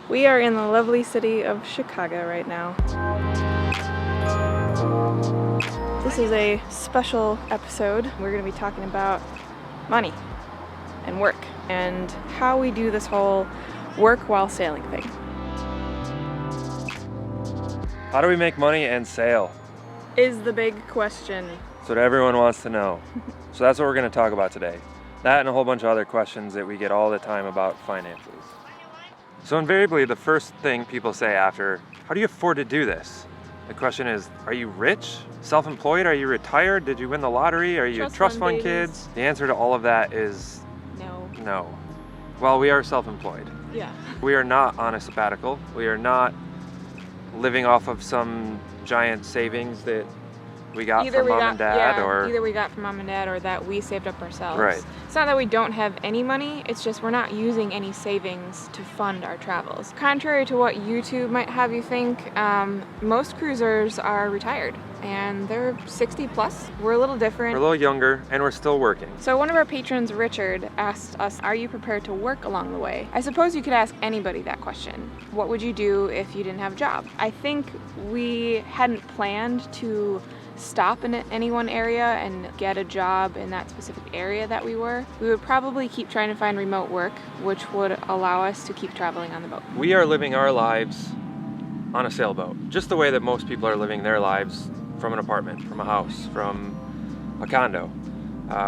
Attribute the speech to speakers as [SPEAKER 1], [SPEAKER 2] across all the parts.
[SPEAKER 1] We are in the lovely city of Chicago right now. This is a special episode. We're going to be talking about money and work and how we do this whole work while sailing thing.
[SPEAKER 2] How do we make money and sail?
[SPEAKER 1] Is the big question.
[SPEAKER 2] That's what everyone wants to know. So that's what we're going to talk about today. That and a whole bunch of other questions that we get all the time about finances. So invariably, the first thing people say after, how do you afford to do this? The question is, are you rich? Self-employed? Are you retired? Did you win the lottery? Are you trust fund kids? The answer to all of that is no. Well, we are self-employed.
[SPEAKER 1] Yeah.
[SPEAKER 2] We are not on a sabbatical. We are living off of some giant savings that we got from mom and dad, or
[SPEAKER 1] either we got from mom and dad or that we saved up ourselves.
[SPEAKER 2] Right.
[SPEAKER 1] It's not that we don't have any money, it's just we're not using any savings to fund our travels. Contrary to what YouTube might have you think, most cruisers are retired and they're 60 plus. We're a little different.
[SPEAKER 2] We're a little younger and we're still working.
[SPEAKER 1] So one of our patrons, Richard, asked us, are you prepared to work along the way? I suppose you could ask anybody that question. What would you do if you didn't have a job? I think we hadn't planned to stop in any one area and get a job in that specific area that we were. We would probably keep trying to find remote work, which would allow us to keep traveling on the boat.
[SPEAKER 2] We are living our lives on a sailboat, just the way that most people are living their lives from an apartment, from a house, from a condo.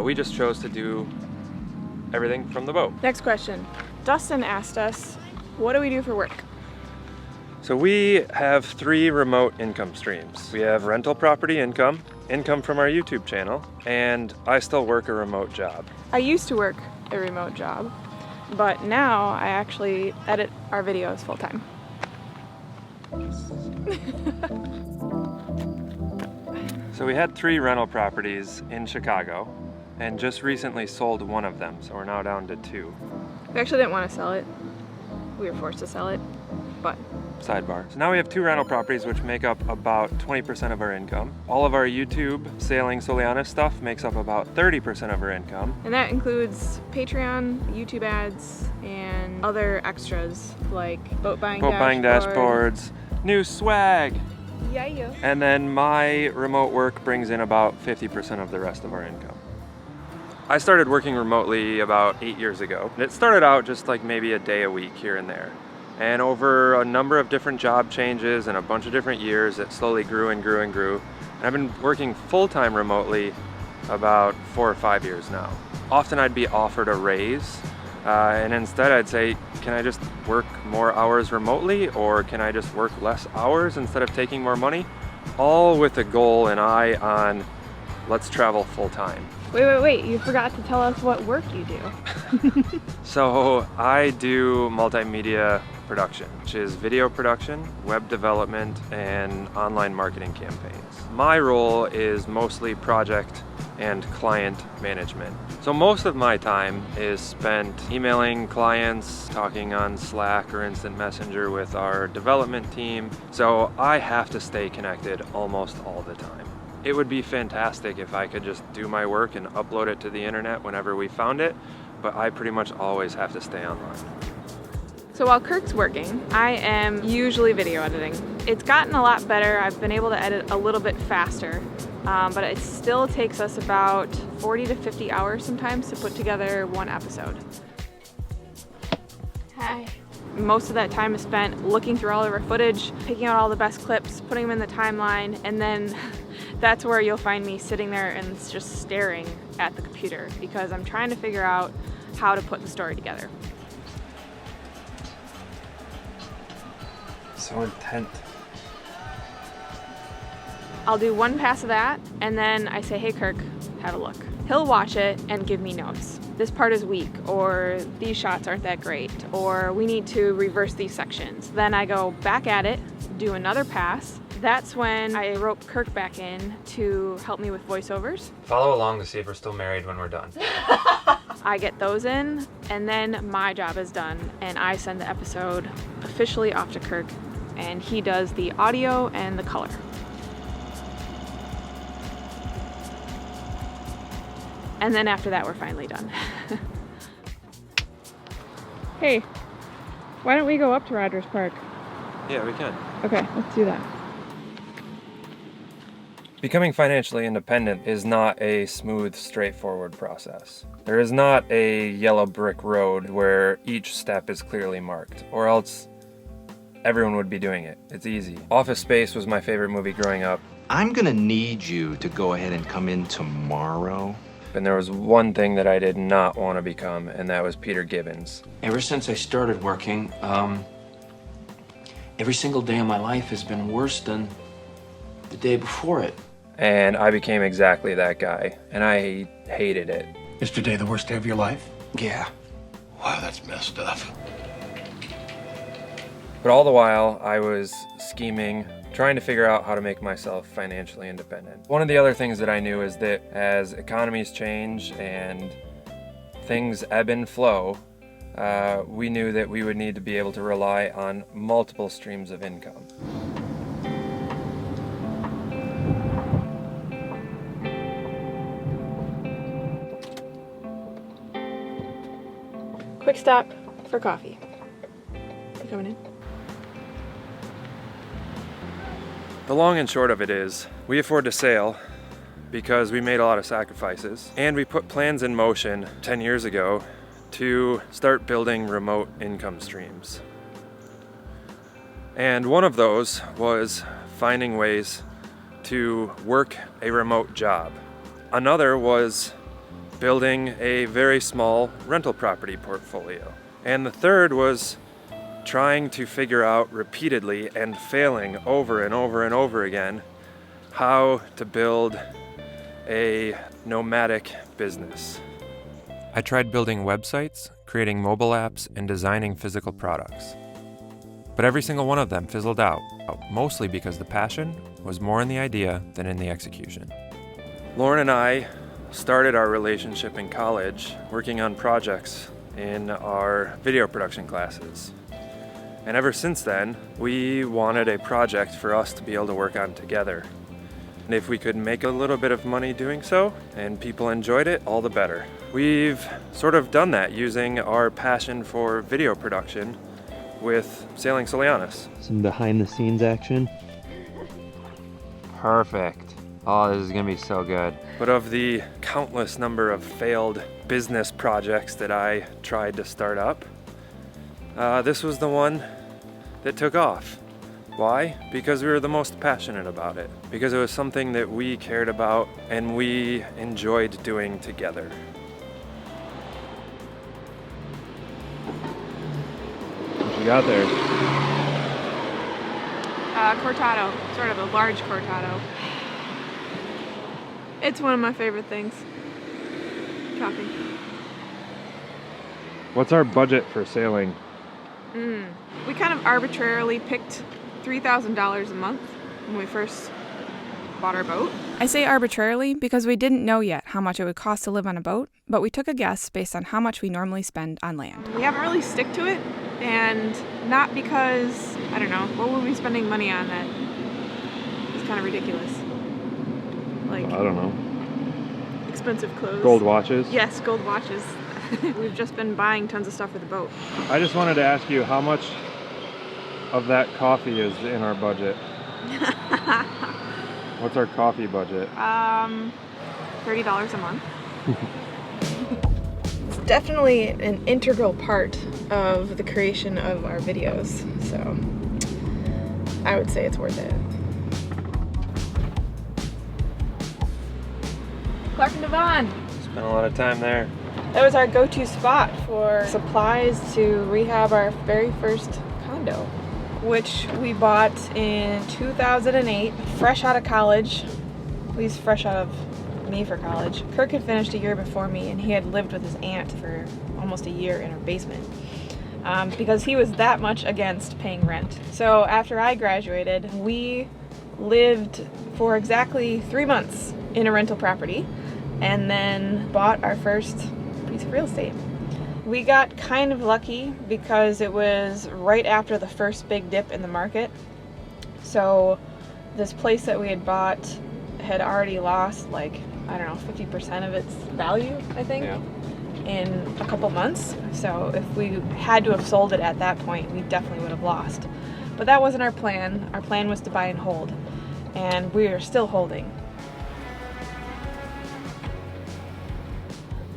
[SPEAKER 2] We just chose to do everything from the boat.
[SPEAKER 1] Next question. Dustin asked us, what do we do for work?
[SPEAKER 2] So we have 3 remote income streams. We have rental property income from our YouTube channel, and I still work a remote job.
[SPEAKER 1] I used to work a remote job, but now I actually edit our videos full time.
[SPEAKER 2] So we had 3 rental properties in Chicago and just recently sold one of them, so we're now down to 2.
[SPEAKER 1] We actually didn't want to sell it. We were forced to sell it, but
[SPEAKER 2] sidebar. So now we have 2 rental properties which make up about 20% of our income. All of our YouTube sailing Soulianis stuff makes up about 30% of our income.
[SPEAKER 1] And that includes Patreon, YouTube ads, and other extras like boat buying
[SPEAKER 2] dashboards, new swag.
[SPEAKER 1] Yeah.
[SPEAKER 2] And then my remote work brings in about 50% of the rest of our income. I started working remotely about 8 years ago. It started out just like maybe a day a week here and there. And over a number of different job changes and a bunch of different years, it slowly grew and grew and grew. And I've been working full-time remotely about 4 or 5 years now. Often I'd be offered a raise, and instead I'd say, can I just work more hours remotely, or can I just work less hours instead of taking more money? All with a goal and eye on, let's travel full-time.
[SPEAKER 1] Wait, you forgot to tell us what work you do.
[SPEAKER 2] So I do multimedia production, which is video production, web development, and online marketing campaigns. My role is mostly project and client management. So most of my time is spent emailing clients, talking on Slack or Instant Messenger with our development team. So I have to stay connected almost all the time. It would be fantastic if I could just do my work and upload it to the internet whenever we found it, but I pretty much always have to stay online.
[SPEAKER 1] So while Kirk's working, I am usually video editing. It's gotten a lot better. I've been able to edit a little bit faster, but it still takes us about 40 to 50 hours sometimes to put together one episode. Hi. Most of that time is spent looking through all of our footage, picking out all the best clips, putting them in the timeline, and then that's where you'll find me sitting there and just staring at the computer because I'm trying to figure out how to put the story together.
[SPEAKER 2] So intent.
[SPEAKER 1] I'll do one pass of that, and then I say, hey Kirk, have a look. He'll watch it and give me notes. This part is weak, or these shots aren't that great, or we need to reverse these sections. Then I go back at it, do another pass. That's when I rope Kirk back in to help me with voiceovers.
[SPEAKER 2] Follow along to see if we're still married when we're done.
[SPEAKER 1] I get those in, and then my job is done, and I send the episode officially off to Kirk, and he does the audio and the color. And then after that, we're finally done. Hey, Why don't we go up to Rogers Park?
[SPEAKER 2] Yeah, we can.
[SPEAKER 1] Okay, let's do that.
[SPEAKER 2] Becoming financially independent is not a smooth, straightforward process. There is not a yellow brick road where each step is clearly marked, or else everyone would be doing it. It's easy. Office Space was my favorite movie growing up.
[SPEAKER 3] I'm gonna need you to go ahead and come in tomorrow.
[SPEAKER 2] And there was one thing that I did not want to become, and that was Peter Gibbons.
[SPEAKER 4] Ever since I started working, every single day of my life has been worse than the day before it.
[SPEAKER 2] And I became exactly that guy, and I hated it.
[SPEAKER 5] Is today the worst day of your life?
[SPEAKER 4] Yeah.
[SPEAKER 5] Wow, that's messed up.
[SPEAKER 2] But all the while, I was scheming, trying to figure out how to make myself financially independent. One of the other things that I knew is that as economies change and things ebb and flow, we knew that we would need to be able to rely on multiple streams of income.
[SPEAKER 1] Quick stop for coffee. You coming in?
[SPEAKER 2] The long and short of it is, we afford to sail because we made a lot of sacrifices, and we put plans in motion 10 years ago to start building remote income streams. And one of those was finding ways to work a remote job. Another was building a very small rental property portfolio. And the third was trying to figure out repeatedly and failing over and over and over again how to build a nomadic business. I tried building websites, creating mobile apps, and designing physical products. But every single one of them fizzled out, mostly because the passion was more in the idea than in the execution. Lauren and I started our relationship in college working on projects in our video production classes. And ever since then, we wanted a project for us to be able to work on together. And if we could make a little bit of money doing so, and people enjoyed it, all the better. We've sort of done that using our passion for video production with Sailing Soulianis.
[SPEAKER 6] Some behind the scenes action.
[SPEAKER 2] Perfect. Oh, this is gonna be so good. But of the countless number of failed business projects that I tried to start up, this was the one that took off. Why? Because we were the most passionate about it. Because it was something that we cared about and we enjoyed doing together. What you got there?
[SPEAKER 1] Cortado, sort of a large cortado. It's one of my favorite things. Coffee.
[SPEAKER 2] What's our budget for sailing?
[SPEAKER 1] We kind of arbitrarily picked $3,000 a month when we first bought our boat. I say arbitrarily because we didn't know yet how much it would cost to live on a boat, but we took a guess based on how much we normally spend on land. We haven't really stick to it, and not because, I don't know, what were we spending money on that is kind of ridiculous? Like,
[SPEAKER 2] I don't know.
[SPEAKER 1] expensive clothes.
[SPEAKER 2] Gold watches?
[SPEAKER 1] Yes, gold watches. We've just been buying tons of stuff for the boat.
[SPEAKER 2] I just wanted to ask you how much of that coffee is in our budget? What's our coffee budget?
[SPEAKER 1] $30 a month. It's definitely an integral part of the creation of our videos, so I would say it's worth it. Clark and Devon.
[SPEAKER 2] Spent a lot of time there.
[SPEAKER 1] That was our go-to spot for supplies to rehab our very first condo, which we bought in 2008, fresh out of college. At least fresh out of me for college. Kirk had finished a year before me, and he had lived with his aunt for almost a year in her basement because he was that much against paying rent. So after I graduated, we lived for exactly 3 months in a rental property and then bought our first piece of real estate. We got kind of lucky because it was right after the first big dip in the market. So this place that we had bought had already lost, like, I don't know, 50% of its value, I think.
[SPEAKER 2] Yeah.
[SPEAKER 1] in a couple months. So if we had to have sold it at that point, we definitely would have lost. But that wasn't our plan. Our plan was to buy and hold, and we are still holding.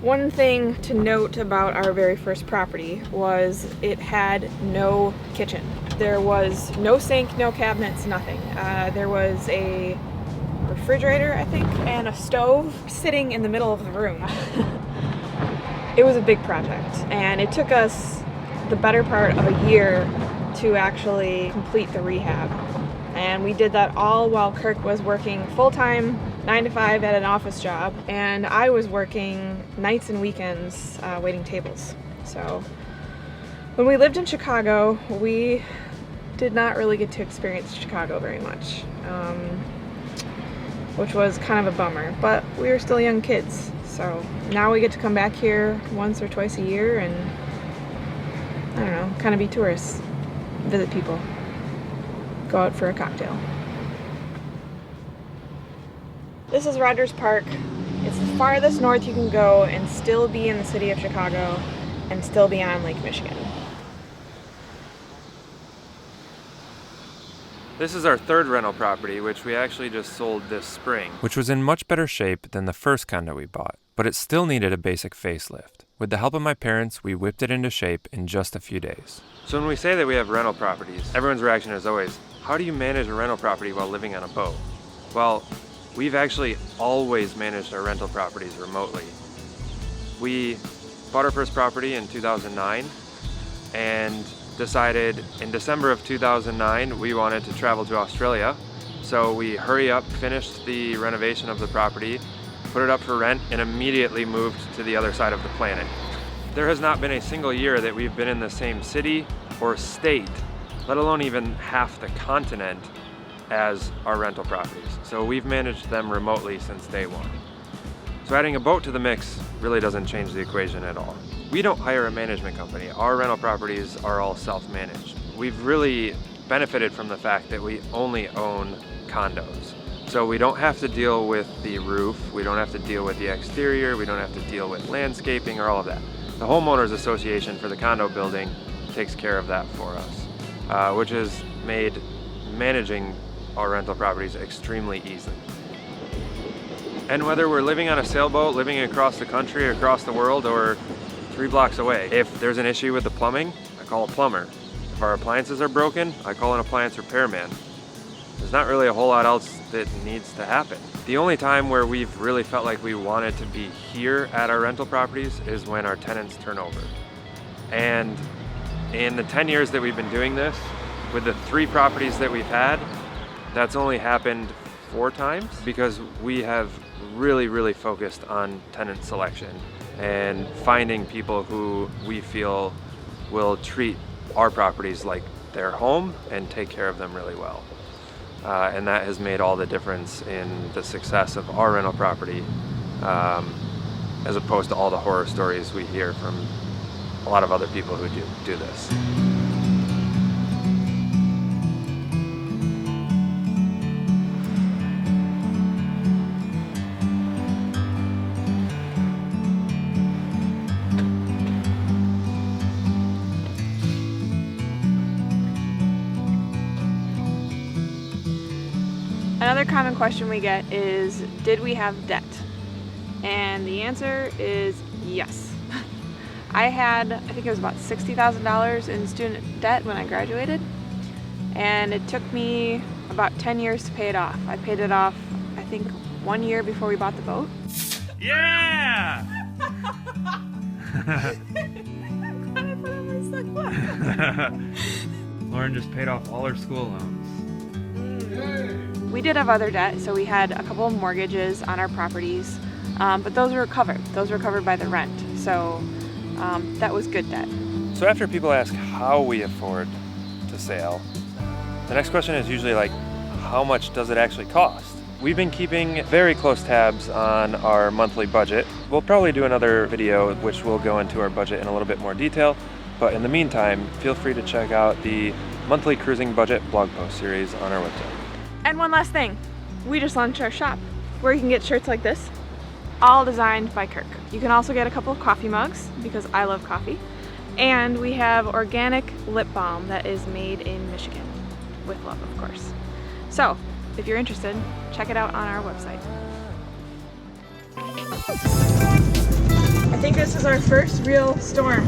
[SPEAKER 1] One thing to note about our very first property was it had no kitchen. There was no sink, no cabinets, nothing. There was a refrigerator, I think, and a stove sitting in the middle of the room. It was a big project, and it took us the better part of a year to actually complete the rehab. And we did that all while Kirk was working full-time, 9 to 5 at an office job, and I was working nights and weekends waiting tables. So when we lived in Chicago, we did not really get to experience Chicago very much, which was kind of a bummer, but we were still young kids. So now we get to come back here once or twice a year and, I don't know, kind of be tourists, visit people, go out for a cocktail. This is Rogers Park. It's the farthest north you can go and still be in the city of Chicago and still be on Lake Michigan.
[SPEAKER 2] This is our third rental property, which we actually just sold this spring, which was in much better shape than the first condo we bought, but it still needed a basic facelift. With the help of my parents, we whipped it into shape in just a few days. So when we say that we have rental properties, everyone's reaction is always, how do you manage a rental property while living on a boat? Well, we've actually always managed our rental properties remotely. We bought our first property in 2009 and decided in December of 2009 we wanted to travel to Australia. So we hurry up, finished the renovation of the property, put it up for rent, and immediately moved to the other side of the planet. There has not been a single year that we've been in the same city or state, let alone even half the continent, as our rental properties. So we've managed them remotely since day one. So adding a boat to the mix really doesn't change the equation at all. We don't hire a management company. Our rental properties are all self-managed. We've really benefited from the fact that we only own condos. So we don't have to deal with the roof, we don't have to deal with the exterior, we don't have to deal with landscaping or all of that. The homeowners association for the condo building takes care of that for us, which has made managing our rental properties extremely easy. And whether we're living on a sailboat, living across the country, across the world, or 3 blocks away, if there's an issue with the plumbing, I call a plumber. If our appliances are broken, I call an appliance repairman. There's not really a whole lot else that needs to happen. The only time where we've really felt like we wanted to be here at our rental properties is when our tenants turn over. And in the 10 years that we've been doing this, with the 3 properties that we've had, that's only happened 4 times because we have really focused on tenant selection and finding people who we feel will treat our properties like their home and take care of them really well. And that has made all the difference in the success of our rental property, as opposed to all the horror stories we hear from a lot of other people who do this.
[SPEAKER 1] Another common question we get is, did we have debt? And the answer is yes. I think it was about $60,000 in student debt when I graduated, and it took me about 10 years to pay it off. I paid it off, I think, 1 year before we bought the boat.
[SPEAKER 2] Yeah! Lauren just paid off all her school loans.
[SPEAKER 1] We did have other debt, so we had a couple of mortgages on our properties, but those were covered. Those were covered by the rent, so that was good debt.
[SPEAKER 2] So after people ask how we afford to sail, the next question is usually like, how much does it actually cost? We've been keeping very close tabs on our monthly budget. We'll probably do another video which will go into our budget in a little bit more detail, but in the meantime, feel free to check out the monthly cruising budget blog post series on our website.
[SPEAKER 1] And one last thing, we just launched our shop where you can get shirts like this all designed by Kirk. You can also get a couple of coffee mugs because I love coffee. And we have organic lip balm that is made in Michigan, with love, of course. So, if you're interested, check it out on our website. I think this is our first real storm.